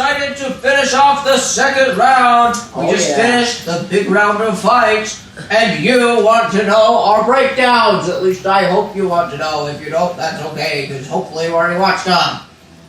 excited to finish off the second round. We just finished the big round of fights, and you want to know our breakdowns. At least I hope you want to know. If you don't, that's okay, because hopefully you already watched them.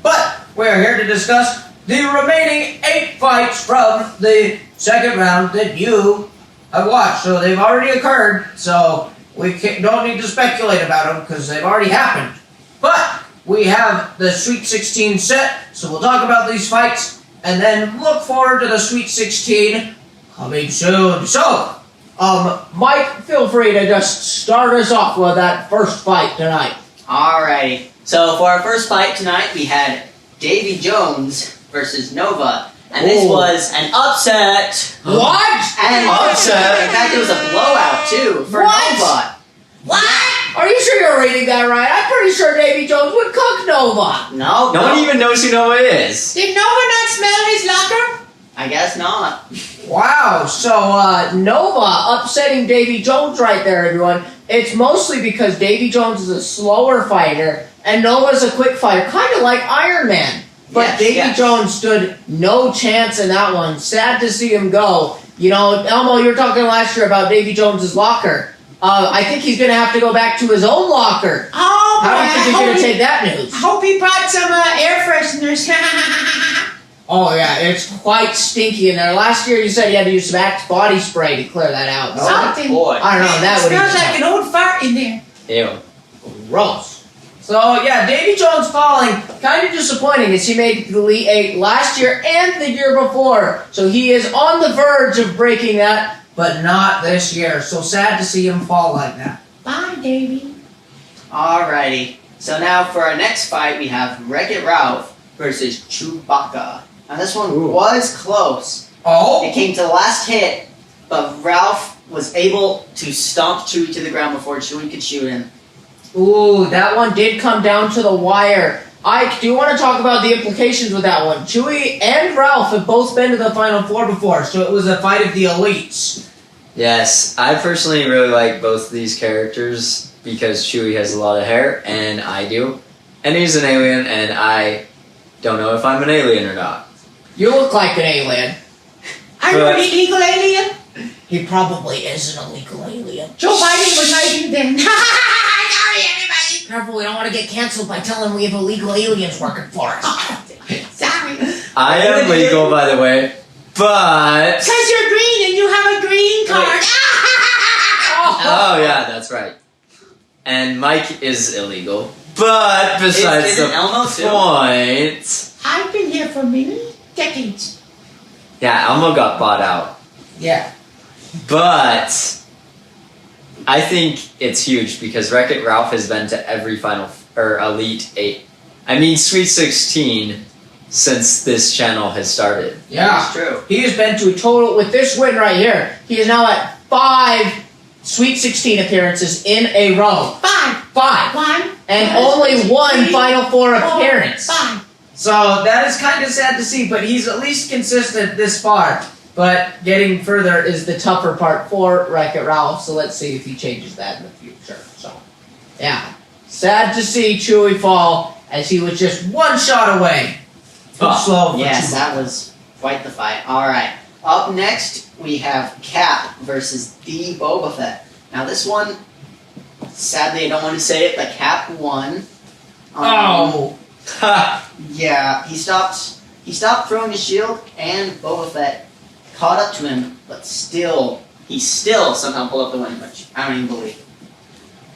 But we're here to discuss the remaining 8 fights from the second round that you have watched. So they've already occurred, so we don't need to speculate about them because they've already happened. But we have the Sweet 16 set, so we'll talk about these fights and then look forward to the Sweet 16 coming soon. So, Mike, feel free to just start us off with that first fight tonight. Alrighty. So for our first fight tonight, we had Davy Jones versus Nova. And this was an upset. What? And upset? In fact, it was a blowout, too, for What? Nova. What? Are you sure you're reading that right? I'm pretty sure Davy Jones would cook Nova. No one even knows who Nova is. Did Nova not smell his locker? I guess not. Wow, so Nova upsetting Davy Jones right there, everyone. It's mostly because Davy Jones is a slower fighter and Nova's a quick fighter, kind of like Iron Man. But Davy Jones stood no chance in that one. Sad to see him go. You know, Elmo, you were talking last year about Davy Jones's locker. I think he's going to have to go back to his own locker. Oh, boy. How do you think he's going to take that news? I hope he brought some air fresheners. Oh, yeah, it's quite stinky in there. Last year you said you had to use some Axe body spray to clear that out. Something. Boy. I don't know, that It would smells like an old fart in there. Ew. gross. So, yeah, Davy Jones falling, kind of disappointing as he made the Elite 8 last year and the year before. So he is on the verge of breaking that, but not this year. So sad to see him fall like that. Bye, Davy. Alrighty. So now for our next fight, we have Wreck-It Ralph versus Chewbacca. Now this one was close. Oh? It came to the last hit, but Ralph was able to stomp Chewie to the ground before Chewie could shoot him. Ooh, that one did come down to the wire. Ike, do you want to talk about the implications with that one? Chewie and Ralph have both been to the Final Four before, so it was a fight of the elites. Yes, I personally really like both of these characters because Chewie has a lot of hair, and I do. And he's an alien, and I don't know if I'm an alien or not. You look like an alien. Are you an illegal alien? He probably is an illegal alien. Joe Biden was hiding then. Sorry, everybody. Careful, we don't want to get canceled by telling we have illegal aliens working for us. Sorry. I am legal, by the way, but... Because you're green and you have a green card. Oh, yeah, that's right. And Mike is illegal, but besides Isn't Elmo too? point... I've been here for many decades. Yeah, Elmo got bought out. Yeah. But I think it's huge because Wreck-It Ralph has been to every Elite 8. I mean, Sweet 16 since this channel has started. Yeah. That's true. He has been to a total, with this win right here, he is now at 5 Sweet 16 appearances in a row. 5. 5. 1. And only 1 Final Four appearance. 5. So that is kind of sad to see, but he's at least consistent this far. But getting further is the tougher part for Wreck-It Ralph, so let's see if he changes that in the future. So, yeah. Sad to see Chewie fall, as he was just 1 shot away. Too slow for Yes, Chewbacca. that was quite the fight. Alright. Up next, we have Cap versus the Boba Fett. Now this one, sadly I don't want to say it, but Cap won. Oh. Ha! Yeah, he stopped throwing his shield, and Boba Fett caught up to him, but he still somehow pulled up the win, which I don't even believe.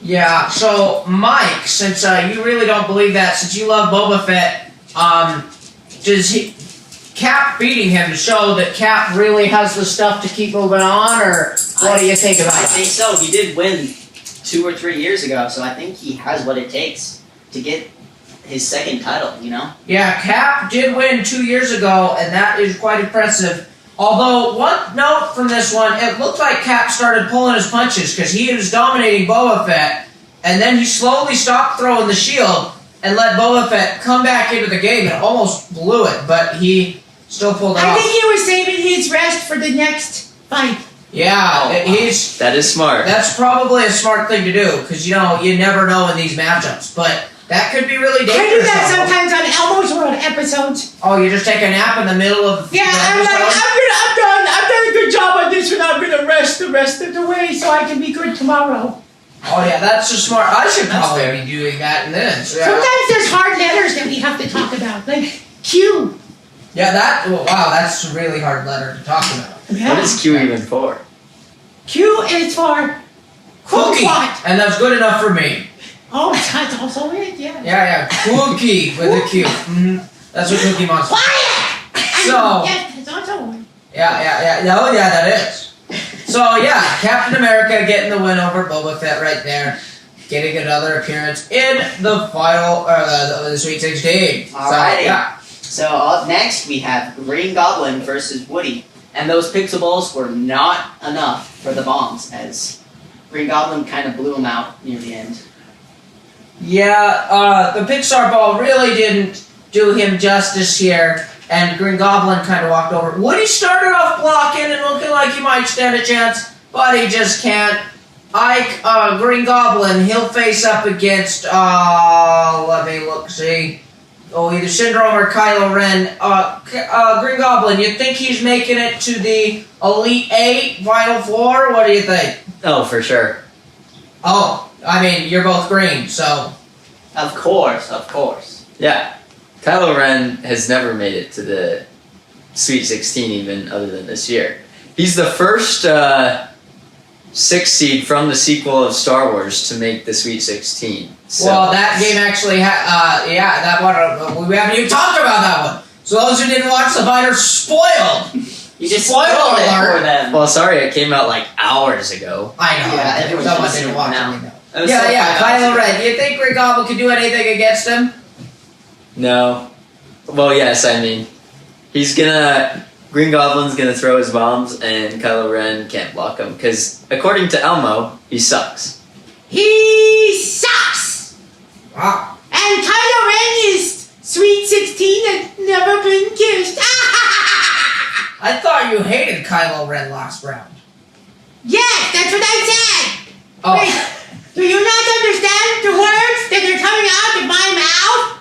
Yeah, so Mike, since you really don't believe that, since you love Boba Fett, does Cap beating him to show that Cap really has the stuff to keep moving on, or what do you think about I it? think so. He did win 2 or 3 years ago, so I think he has what it takes to get his second title, you know? Yeah, Cap did win 2 years ago, and that is quite impressive. Although, one note from this one, it looked like Cap started pulling his punches, because he was dominating Boba Fett, and then he slowly stopped throwing the shield, and let Boba Fett come back into the game, and almost blew it, but he still pulled it I off. think he was saving his rest for the next fight. Yeah, That is smart. that's probably a smart thing to do, because, you know, you never know in these matchups. But That could be really I do dangerous. that Elmo. sometimes on Elmo's World episodes. Oh, you just take a nap in the middle of Yeah, the I'm like, episode? I've done a good job on this one. I'm gonna rest the rest of the way so I can be good tomorrow. Oh yeah, that's a smart. I should That's probably fair. be doing that in this. Yeah. Sometimes there's hard letters that we have to talk about, like Q. Yeah, that. Well, wow, that's a really hard letter to talk about. Yeah. What is Q even for? Q is for Cookie, kumquat. and that's good enough for me. Oh, that's also it, yeah. Yeah, cookie with a Q. That's what Cookie Monster. Quiet! So- Yes, that's also one. Yeah. Oh yeah, that is. So yeah, Captain America getting the win over Boba Fett right there, getting another appearance in the final, the Sweet 16. So, Alrighty. yeah. So up next we have Green Goblin versus Woody, and those Pixables were not enough for the bombs as Green Goblin kind of blew them out near the end. Yeah, the Pixar ball really didn't do him justice here, and Green Goblin kind of walked over. Woody started off blocking and looking like he might stand a chance, but he just can't. Green Goblin, he'll face up against, let me look, see. Oh, either Syndrome or Kylo Ren. Green Goblin, you think he's making it to the Elite 8 Final Four? What do you think? Oh, for sure. Oh, I mean, you're both green, so. Of course. Yeah. Kylo Ren has never made it to the Sweet 16 even other than this year. He's the first 6 seed from the sequel of Star Wars to make the Sweet 16. So, Well, that game actually that one, we haven't even talked about that one. So those who didn't watch the fighter, spoiled. You just Spoiler spoiled it alert. for them. Well, sorry, it came out like hours ago. I know. Yeah, everyone Someone should didn't see watch it now. it. It was Yeah, so yeah, funny. Kylo Ren. Do you think Green Goblin could do anything against him? No. Well, yes, I mean, Green Goblin's gonna throw his bombs, and Kylo Ren can't block him because, according to Elmo, he sucks. He sucks! Wow. And Kylo Ren is Sweet 16 and never been kissed. I thought you hated Kylo Ren last round. Yes, that's what I said! Oh. Wait, do you not understand the words that are coming out of my mouth?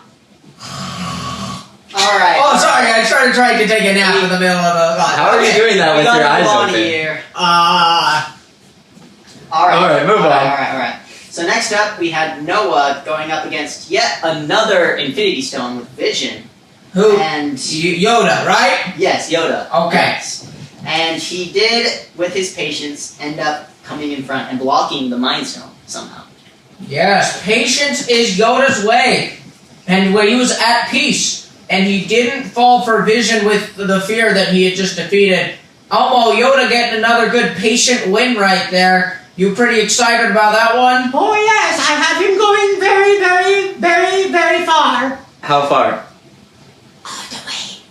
Alright. Oh, sorry. I started trying to take a nap in the middle of a. How are you doing that We with gotta your eyes move on open? here. Ah. Alright, move on. Alright. So next up, we had Noah going up against yet another Infinity Stone with Vision. Who? And Yoda, right? yes, Yoda. Okay. Yes. And he did, with his patience, end up coming in front and blocking the Mind Stone somehow. Yes, patience is Yoda's way. And when he was at peace, and he didn't fall for Vision with the fear that he had just defeated. Elmo, Yoda getting another good patient win right there. You pretty excited about that one? Oh yes, I have him going very, very, very, very far. How far? All the way.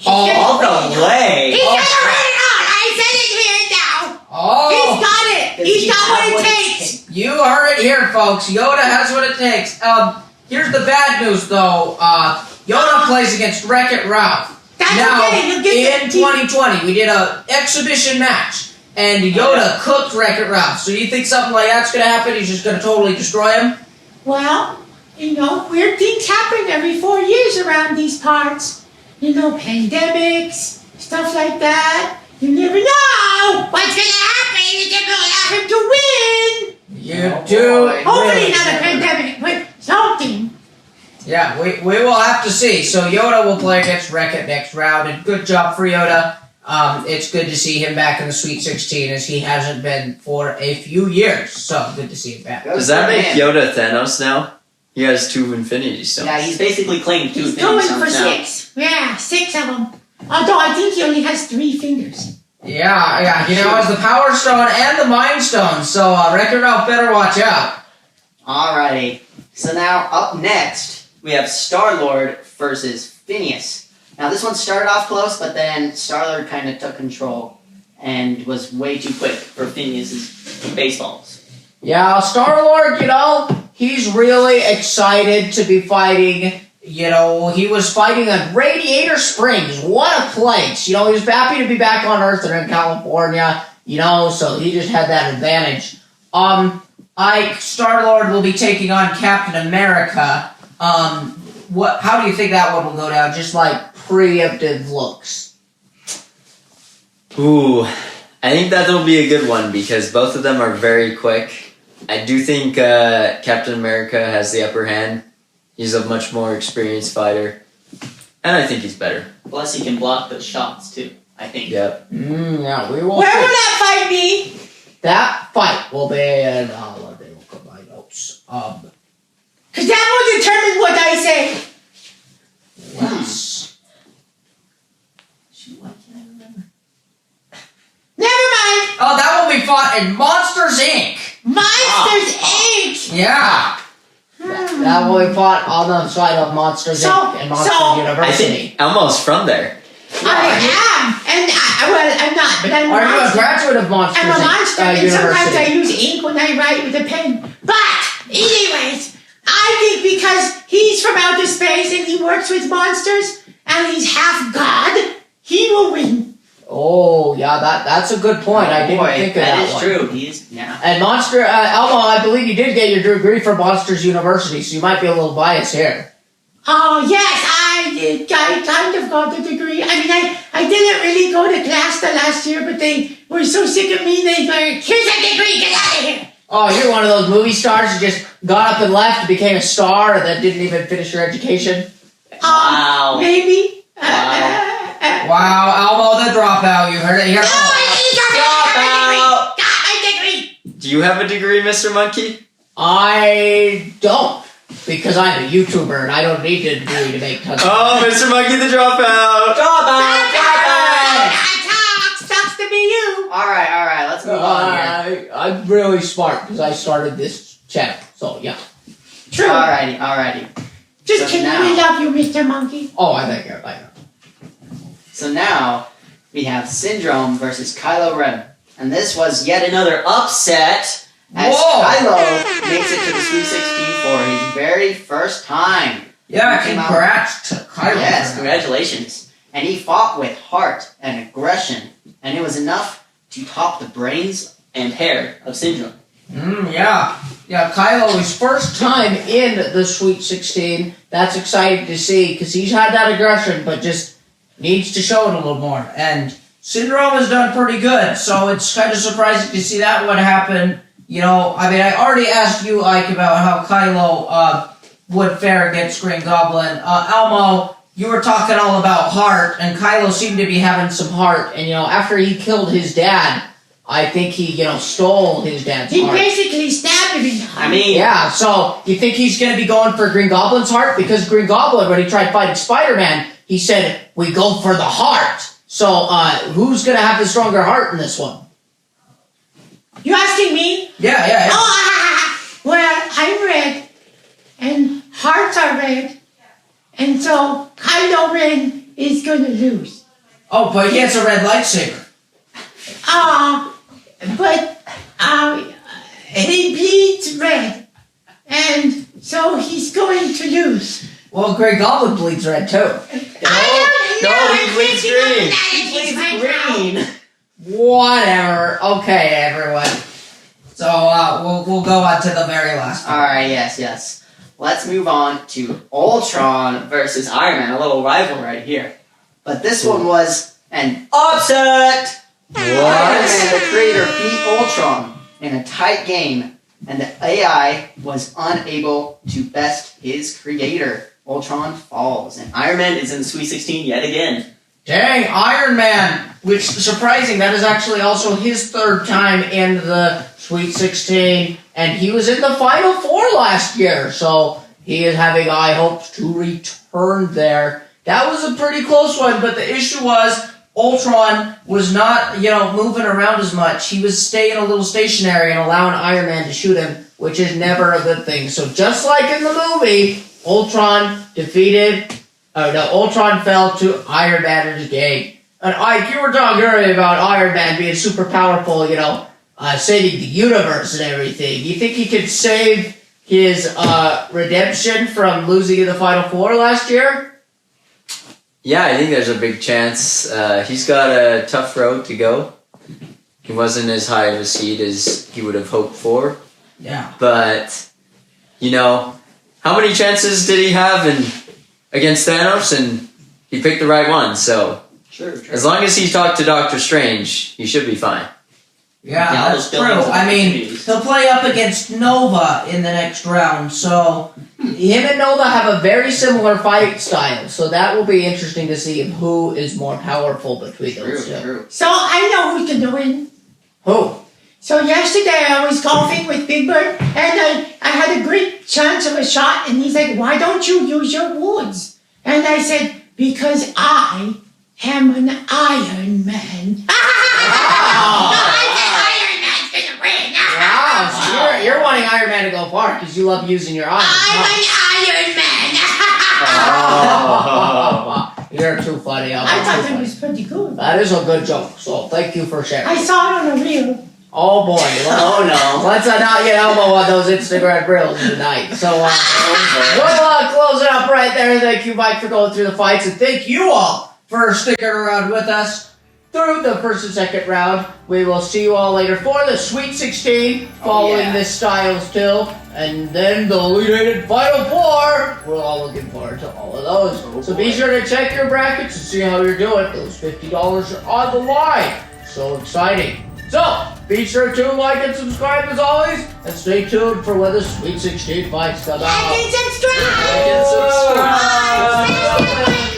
All the way! He's gonna win it all! I said it here now! Oh, He's got it! Does He's he got have what it what it takes! you heard it here, folks. Yoda has what it takes. Here's the bad news, though. Yoda plays against Wreck-It Ralph. That's Now, okay, you'll get in the 2020, we did an exhibition match, and Yoda cooked Wreck-It Ralph. So you think something like that's going to happen? He's just going to totally destroy him? Well, you know, weird things happen every 4 years around these parts. You know, pandemics, stuff like that. You never know what's gonna happen if you allow him to win! You Oh, do. boy. Hopefully really not a never. pandemic, but something. Yeah, we will have to see. So Yoda will play against Wreck-It next round, and good job for Yoda. It's good to see him back in the Sweet 16 as he hasn't been for a few years. So good to see him back. Does that make Yoda? Yoda Thanos now? He has 2 Infinity Stones. Yeah, he's basically claimed 2 He's Infinity going Stones for now. 6. Yeah, 6 of them. Although I think he only has 3 fingers. Yeah, he now has the Power Stone and the Mind Stone. So Wreck-It Ralph better watch out. Alrighty. So now, up next, we have Star-Lord versus Phineas. Now, this one started off close, but then Star-Lord kind of took control and was way too quick for Phineas's baseballs. Yeah, Star-Lord, he's really excited to be fighting. He was fighting at Radiator Springs. What a place. He was happy to be back on Earth and in California, so he just had that advantage. Star-Lord will be taking on Captain America. How do you think that one will go down? Just like preemptive looks. Ooh, I think that'll be a good one because both of them are very quick. I do think Captain America has the upper hand. He's a much more experienced fighter, and I think he's better. Plus, he can block those shots too. I think. Yep. Yeah, we will. Where will that fight be? That fight will be in. Let me look at my notes. Because that will determine what I say. Let's. Shoot, why can't I remember? Never mind. Oh, that will be fought in Monsters Inc. Monsters Inc. Yeah. That will be fought on the side of Monsters Inc. and Monsters I University. think Elmo's from there. I am. And I'm not, but I'm Are you a monster. graduate of Monsters I'm a monster, and sometimes I University? use ink when I write with a pen. But, anyways, I think because he's from outer space and he works with monsters, and he's half god, he will win. Oh, yeah, that's a good point. I didn't think of that That is one. true. He's And Elmo, I believe you did get your degree from Monsters University, so you might be a little biased here. Oh, yes, I did. I kind of got the degree. I mean, I didn't really go to class the last year, but they were so sick of me, they were, here's a degree, get out of here. Oh, you're one of those movie stars who just got up and left, became a star, and then didn't even finish your education? Wow. Maybe. Wow, Elmo the dropout. You heard it here. No, I got my degree. Do you have a degree, Mr. Monkey? I don't, because I'm a YouTuber and I don't need a degree to make tons of Oh, Mr. Monkey the dropout! Sucks to be you. All right. Let's move on here. I'm really smart because I started this channel, so yeah. True. Alrighty. Just So kidding. now- We love you, Mr. Monkey. Oh, I think I know. So now we have Syndrome versus Kylo Ren, and this was yet another upset as Whoa. Kylo makes it to the Sweet 16 for his very first time. Yeah, He came out- congrats to Kylo. Yes, Ren. congratulations. And he fought with heart and aggression, and it was enough to top the brains and hair of Syndrome. Yeah, Kylo, his first time in the Sweet 16. That's exciting to see because he's had that aggression, but just needs to show it a little more. And Syndrome has done pretty good, so it's kind of surprising to see that one happen. You know, I mean, I already asked you, Ike, about how Kylo would fare against Green Goblin. Elmo, you were talking all about heart, and Kylo seemed to be having some heart. And, you know, after he killed his dad, I think he, stole his dad's He heart. basically stabbed him in the heart. I mean, Yeah, so you think he's going to be going for Green Goblin's heart? Because Green Goblin, when he tried fighting Spider-Man, he said, we go for the heart. So who's going to have the stronger heart in this one? You asking me? Yeah. Oh, well, I'm red, and hearts are red, and so Kylo Ren is gonna lose. Oh, but he has a red lightsaber. But he bleeds red, and so he's going to lose. Well, Green Goblin bleeds red, too. he bleeds green. green. Whatever. Okay, everyone. So we'll go on to the very last one. Alright, yes. Let's move on to Ultron versus Iron Man, a little rival right here. But this one was an upset! Iron Man, the creator, beat Ultron in a tight game, and the AI was unable to best his creator. Ultron falls, and Iron Man is in the Sweet 16 yet again. Dang, Iron Man! Which, surprising, that is actually also his third time in the Sweet 16, and he was in the Final Four last year, so he is having high hopes to return there. That was a pretty close one, but the issue was Ultron was not, moving around as much. He was staying a little stationary and allowing Iron Man to shoot him, which is never a good thing. So just like in the movie, Ultron fell to Iron Man game. And Ike, you were talking earlier about Iron Man being super powerful, saving the universe and everything. You think he could save his redemption from losing in the Final Four last year? Yeah, I think there's a big chance. He's got a tough road to go. He wasn't as high of a seed as he would have hoped for. Yeah. But, how many chances did he have against Thanos? And he picked the right one. So True. as long as he talked to Doctor Strange, he should be fine. Yeah, Yeah, that's those true. buildings I are mean, communities. he'll play up against Nova in the next round, so him and Nova have a very similar fight style, so that will be interesting to see who is more powerful between those two. True. So I know who's gonna win. Who? So yesterday I was golfing with Big Bird, and I had a great chance of a shot, and he's like, "Why don't you use your woods?" And I said, "Because I am an Iron Man." Wow, so you're wanting Iron Man to go far because you love using your eyes. I'm an Iron Man. You're too funny. I thought that was pretty good. That is a good joke, so thank you for sharing. I saw it on a reel. Oh boy, Oh no. let's not get elbow on those Instagram reels tonight. So we'll close it up right there. Thank you, Mike, for going through the fights, and thank you all for sticking around with us through the first and second round. We will see you all later for the Sweet 16, following yeah. this style still, and then the Elite Eight and Final Four. We're all looking forward to all of those. So be sure to check your brackets and see how you're doing. Those $50 are on the line. So exciting. So be sure to like and subscribe as always, and stay tuned for when the Sweet 16 fights come out. Like and subscribe. Like and subscribe. Bye.